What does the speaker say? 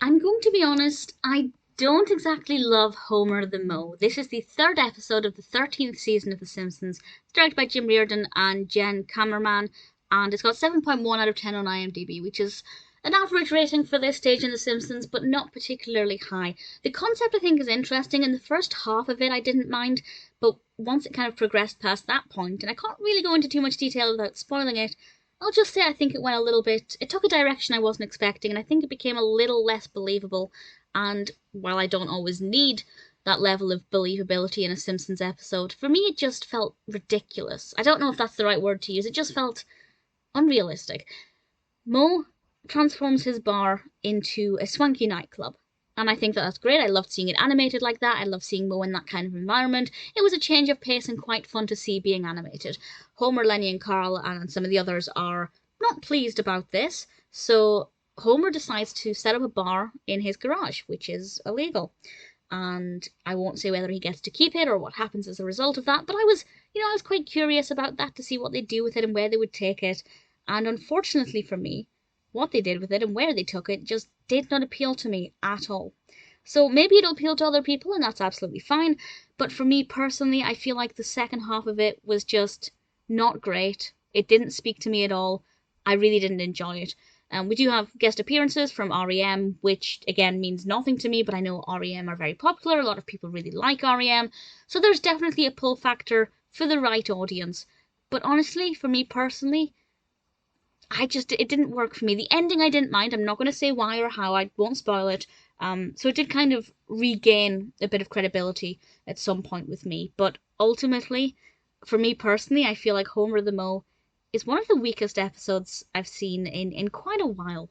I'm going to be honest, I don't exactly love Homer the Moe. This is the third episode of the 13th season of The Simpsons. It's directed by Jim Reardon and Jen Kamerman, and it's got 7.1 out of 10 on IMDb, which is an average rating for this stage in The Simpsons, but not particularly high. The concept I think is interesting. In the first half of it, I didn't mind, but once it kind of progressed past that point, and I can't really go into too much detail without spoiling it, I'll just say I think it went a little bit. It took a direction I wasn't expecting, and I think it became a little less believable. And while I don't always need that level of believability in a Simpsons episode, for me it just felt ridiculous. I don't know if that's the right word to use, it just felt unrealistic. Mo transforms his bar into a swanky nightclub. And I think that that's great. I loved seeing it animated like that. I love seeing Mo in that kind of environment. It was a change of pace and quite fun to see being animated. Homer, Lenny, and Carl, and some of the others are not pleased about this. So Homer decides to set up a bar in his garage, which is illegal. And I won't say whether he gets to keep it or what happens as a result of that, but I was quite curious about that to see what they'd do with it and where they would take it. And unfortunately for me, what they did with it and where they took it just did not appeal to me at all. So maybe it'll appeal to other people, and that's absolutely fine. But for me personally, I feel like the second half of it was just not great. It didn't speak to me at all. I really didn't enjoy it. We do have guest appearances from R.E.M, which again means nothing to me, but I know R.E.M are very popular. A lot of people really like R.E.M. So there's definitely a pull factor for the right audience. But honestly, for me personally, it didn't work for me. The ending I didn't mind. I'm not going to say why or how. I won't spoil it. So it did kind of regain a bit of credibility at some point with me. But ultimately, for me personally, I feel like Homer the Mo is one of the weakest episodes I've seen in quite a while.